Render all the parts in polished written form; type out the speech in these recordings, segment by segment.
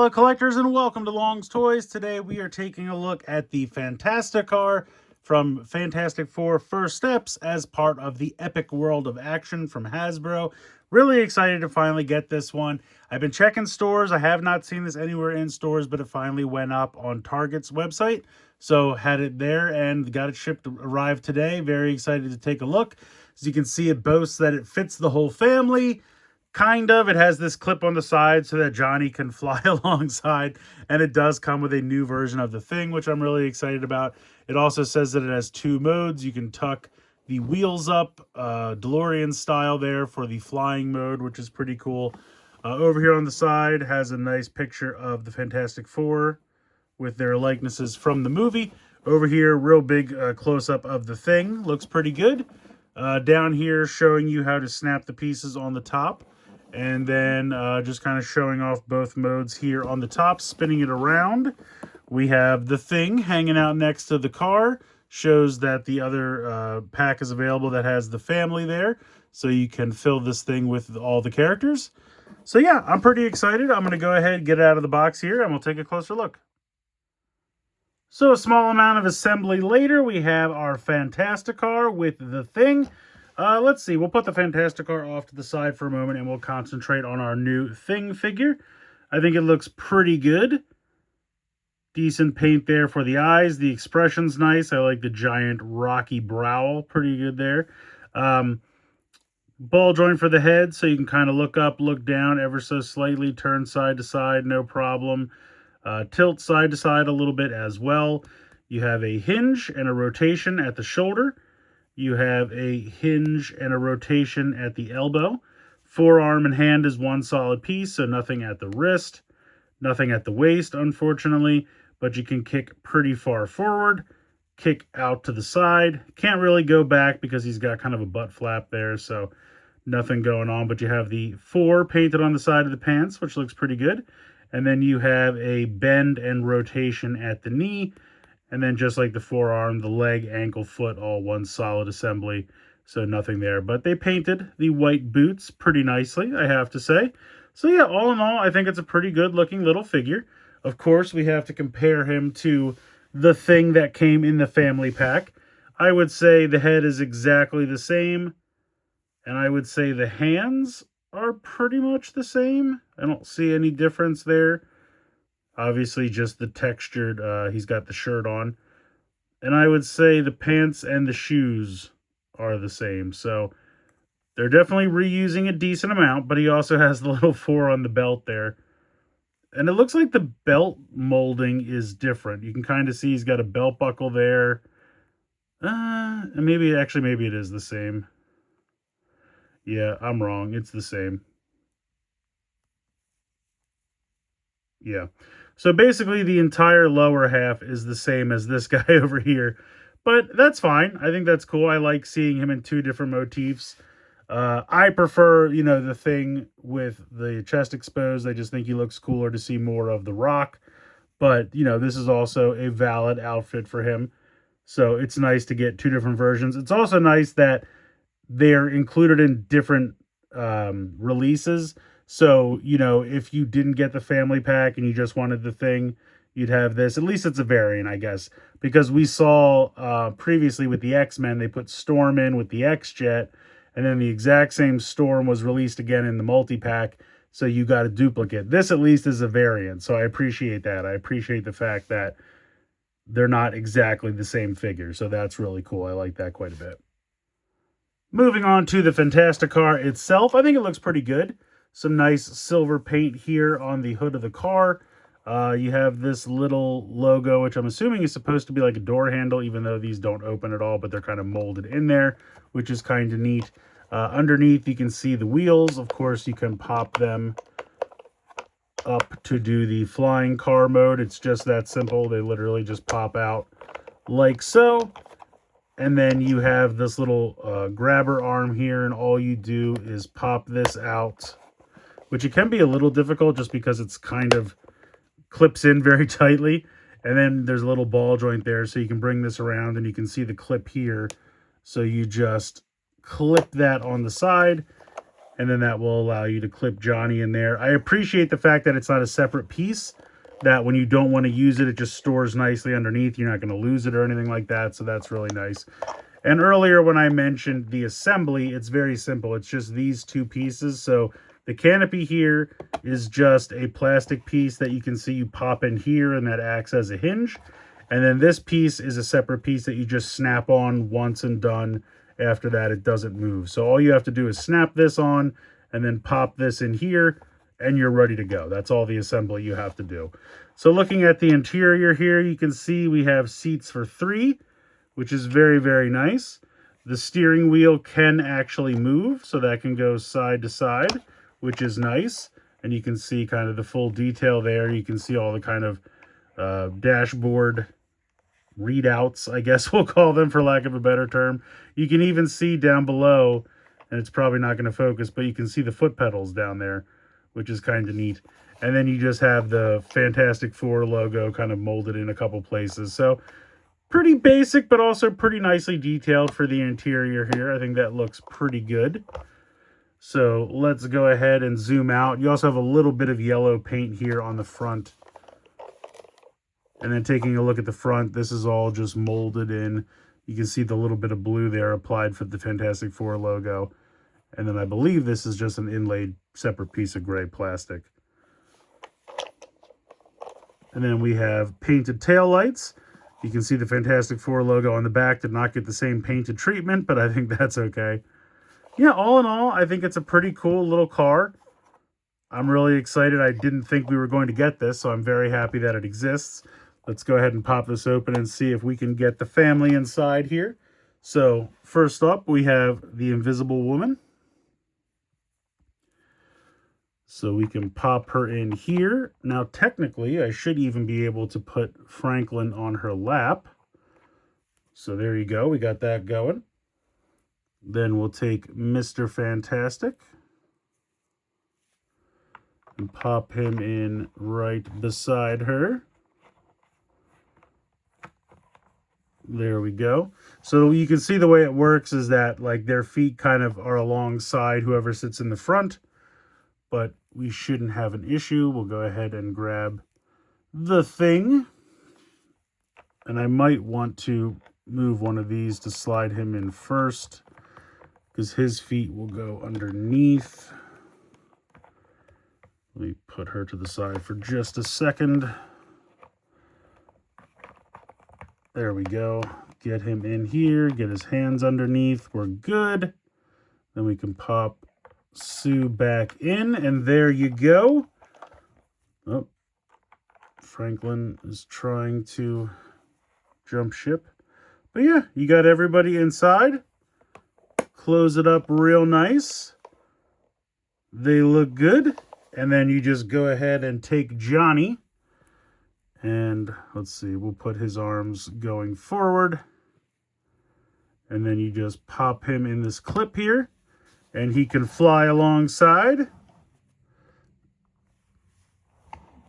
Hello collectors and welcome to Long's Toys. Today we are taking a look at the Fantasticar from Fantastic Four First Steps as part of the Epic World of Action from Hasbro. Really excited to finally get this one. I've been checking stores. I have not seen this anywhere in stores, but it finally went up on Target's website. So had it there and got it shipped, arrived today. Very excited to take a look. As you can see, it boasts that it fits the whole family. Kind of. It has this clip on the side so that Johnny can fly alongside, and it does come with a new version of the Thing, which I'm really excited about. It also says that it has two modes. You can tuck the wheels up, DeLorean style there for the flying mode, which is pretty cool. Over here on the side has a nice picture of the Fantastic Four with their likenesses from the movie. Over here, real big close-up of the Thing. Looks pretty good. Down here, showing you how to snap the pieces on the top. And then just kind of showing off both modes here on the top, spinning it around. We have the Thing hanging out next to the car. Shows that the other pack is available that has the family there. So you can fill this thing with all the characters. So yeah, I'm pretty excited. I'm going to go ahead and get it out of the box here and we'll take a closer look. So a small amount of assembly later, we have our Fantasticar with the Thing. Let's see, we'll put the Fantasticar off to the side for a moment and we'll concentrate on our new Thing figure. I think it looks pretty good. Decent paint there for the eyes. The expression's nice. I like the giant rocky brow. Pretty good there. Ball joint for the head, so you can kind of look up, look down ever so slightly, turn side to side, no problem. Tilt side to side a little bit as well. You have a hinge and a rotation at the shoulder. You have a hinge and a rotation at the elbow. Forearm and hand is one solid piece, so nothing at the wrist, nothing at the waist, unfortunately, but you can kick pretty far forward, kick out to the side. Can't really go back because he's got kind of a butt flap there, so nothing going on, but you have the 4 painted on the side of the pants, which looks pretty good. And then you have a bend and rotation at the knee. And then just like the forearm, the leg, ankle, foot, all one solid assembly. So nothing there. But they painted the white boots pretty nicely, I have to say. So yeah, all in all, I think it's a pretty good looking little figure. Of course, we have to compare him to the Thing that came in the family pack. I would say the head is exactly the same. And I would say the hands are pretty much the same. I don't see any difference there. Obviously, just the textured, he's got the shirt on. And I would say the pants and the shoes are the same. So they're definitely reusing a decent amount, but he also has the little 4 on the belt there. And it looks like the belt molding is different. You can kind of see he's got a belt buckle there. And maybe it is the same. Yeah, I'm wrong. It's the same. Yeah. So basically the entire lower half is the same as this guy over here. But that's fine. I think that's cool. I like seeing him in 2 different motifs. I prefer, the Thing with the chest exposed. I just think he looks cooler to see more of the Rock. But, this is also a valid outfit for him. So it's nice to get 2 different versions. It's also nice that they're included in different releases. So, if you didn't get the family pack and you just wanted the Thing, you'd have this. At least it's a variant, I guess. Because we saw previously with the X-Men, they put Storm in with the X-Jet. And then the exact same Storm was released again in the multi-pack. So you got a duplicate. This at least is a variant. So I appreciate that. I appreciate the fact that they're not exactly the same figure. So that's really cool. I like that quite a bit. Moving on to the Fantasticar itself. I think it looks pretty good. Some nice silver paint here on the hood of the car. You have this little logo, which I'm assuming is supposed to be like a door handle, even though these don't open at all, but they're kind of molded in there, which is kind of neat. Underneath, you can see the wheels. Of course, you can pop them up to do the flying car mode. It's just that simple. They literally just pop out like so. And then you have this little grabber arm here, and all you do is pop this out, which it can be a little difficult just because it's kind of clips in very tightly. And then there's a little ball joint there, so you can bring this around and you can see the clip here. So you just clip that on the side, and then that will allow you to clip Johnny in there. I appreciate the fact that it's not a separate piece, that when you don't want to use it, it just stores nicely underneath. You're not going to lose it or anything like that, so that's really nice. And earlier when I mentioned the assembly, it's very simple. It's just these two pieces. So the canopy here is just a plastic piece that you can see you pop in here, and that acts as a hinge. And then this piece is a separate piece that you just snap on once and done. After that, it doesn't move. So all you have to do is snap this on and then pop this in here, and you're ready to go. That's all the assembly you have to do. So looking at the interior here, you can see we have seats for 3, which is very, very nice. The steering wheel can actually move, so that can go side to side, which is nice. And you can see kind of the full detail there. You can see all the kind of dashboard readouts, I guess we'll call them for lack of a better term. You can even see down below, and it's probably not going to focus, but you can see the foot pedals down there, which is kind of neat. And then you just have the Fantastic Four logo kind of molded in a couple places. So pretty basic, but also pretty nicely detailed for the interior here. I think that looks pretty good. So let's go ahead and zoom out. You also have a little bit of yellow paint here on the front. And then taking a look at the front, this is all just molded in. You can see the little bit of blue there applied for the Fantastic Four logo. And then I believe this is just an inlaid separate piece of gray plastic. And then we have painted taillights. You can see the Fantastic Four logo on the back did not get the same painted treatment, but I think that's okay. Yeah, all in all, I think it's a pretty cool little car. I'm really excited. I didn't think we were going to get this, so I'm very happy that it exists. Let's go ahead and pop this open and see if we can get the family inside here. So first up, we have the Invisible Woman. So we can pop her in here. Now, technically, I should even be able to put Franklin on her lap. So there you go. We got that going. Then we'll take Mr. Fantastic and pop him in right beside her. There we go. So you can see the way it works is that like their feet kind of are alongside whoever sits in the front, but we shouldn't have an issue. We'll go ahead and grab the thing. And I might want to move one of these to slide him in first, because his feet will go underneath. Let me put her to the side for just a second. There we go. Get him in here. Get his hands underneath. We're good. Then we can pop Sue back in. And there you go. Oh, Franklin is trying to jump ship. But yeah, you got everybody inside. Close it up real nice. They look good. And then you just go ahead and take Johnny. And let's see, we'll put his arms going forward. And then you just pop him in this clip here. And he can fly alongside.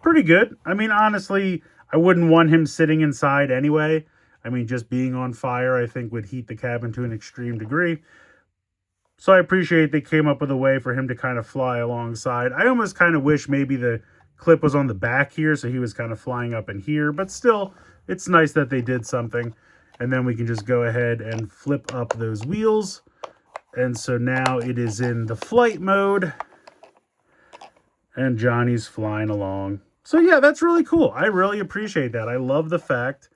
Pretty good. I mean, honestly, I wouldn't want him sitting inside anyway. I mean, just being on fire, I think, would heat the cabin to an extreme degree. So I appreciate they came up with a way for him to kind of fly alongside. I almost kind of wish maybe the clip was on the back here, so he was kind of flying up in here. But still, it's nice that they did something. And then we can just go ahead and flip up those wheels. And so now it is in the flight mode. And Johnny's flying along. So yeah, that's really cool. I really appreciate that. I love the fact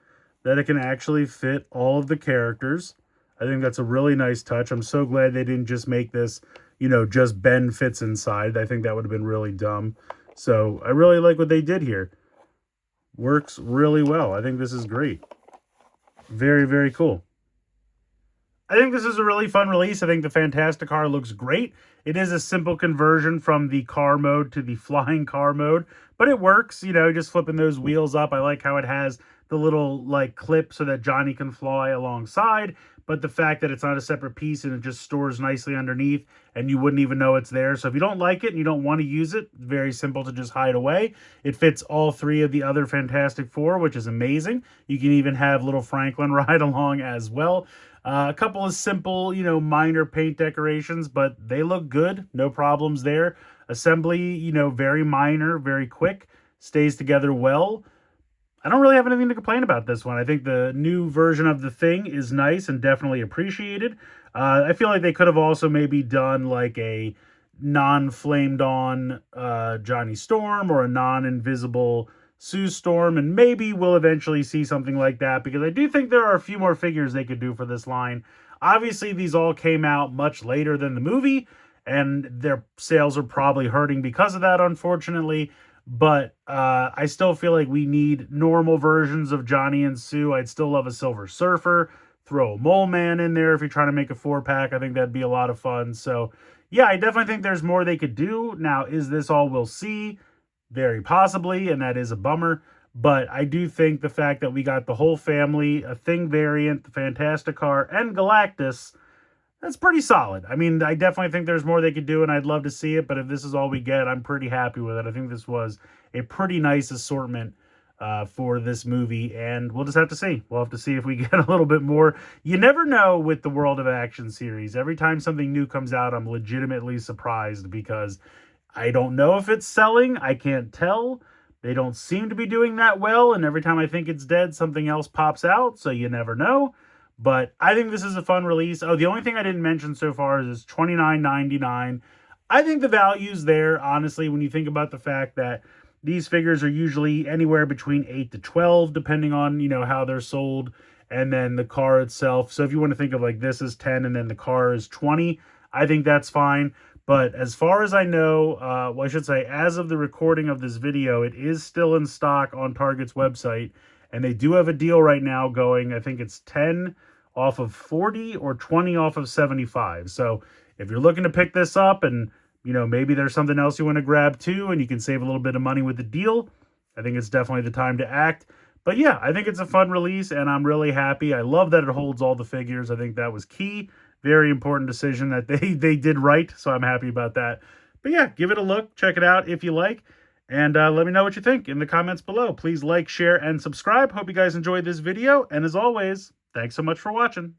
that it can actually fit all of the characters. I think that's a really nice touch. I'm so glad they didn't just make this, you know, just Ben fits inside. I think that would have been really dumb. So I really like what they did here. Works really well. I think this is great. Very, very cool. I think this is a really fun release. I think the Fantasticar looks great. It is a simple conversion from the car mode to the flying car mode, but it works, you know, just flipping those wheels up. I like how it has the little like clip so that Johnny can fly alongside, but the fact that it's not a separate piece and it just stores nicely underneath and you wouldn't even know it's there. So if you don't like it and you don't want to use it, very simple to just hide away. It fits all 3 of the other Fantastic Four, which is amazing. You can even have little Franklin ride along as well. A couple of simple, minor paint decorations, but they look good. No problems there. Assembly, very minor, very quick, stays together well. I don't really have anything to complain about this one. I think the new version of the thing is nice and definitely appreciated. I feel like they could have also maybe done like a non-flamed on Johnny Storm or a non-invisible Sue Storm, and maybe we'll eventually see something like that, because I do think there are a few more figures they could do for this line. Obviously, these all came out much later than the movie, and their sales are probably hurting because of that, unfortunately. But I still feel like we need normal versions of Johnny and Sue. I'd still love a Silver Surfer. Throw a Mole Man in there if you're trying to make a 4-pack. I think that'd be a lot of fun. So, yeah, I definitely think there's more they could do. Now, is this all we'll see? Very possibly, and that is a bummer. But I do think the fact that we got the whole family, a Thing variant, the Fantasticar, and Galactus, that's pretty solid. I mean, I definitely think there's more they could do, and I'd love to see it, but if this is all we get, I'm pretty happy with it. I think this was a pretty nice assortment for this movie, and we'll just have to see. We'll have to see if we get a little bit more. You never know with the World of Action series. Every time something new comes out, I'm legitimately surprised, because I don't know if it's selling. I can't tell. They don't seem to be doing that well, and every time I think it's dead, something else pops out, so you never know. But I think this is a fun release. Oh, the only thing I didn't mention so far is $29.99. I think the value's there, honestly, when you think about the fact that these figures are usually anywhere between 8 to 12, depending on, how they're sold, and then the car itself. So if you want to think of like this is 10 and then the car is 20, I think that's fine. But as far as I know, well, I should say, as of the recording of this video, it is still in stock on Target's website. And they do have a deal right now going. I think it's 10 off of 40 or 20 off of 75. So if you're looking to pick this up and, maybe there's something else you want to grab too, and you can save a little bit of money with the deal, I think it's definitely the time to act. But yeah, I think it's a fun release, and I'm really happy. I love that it holds all the figures. I think that was key. Very important decision that they did right, so I'm happy about that. But yeah, give it a look. Check it out if you like. And let me know what you think in the comments below. Please like, share, and subscribe. Hope you guys enjoyed this video. And as always, thanks so much for watching.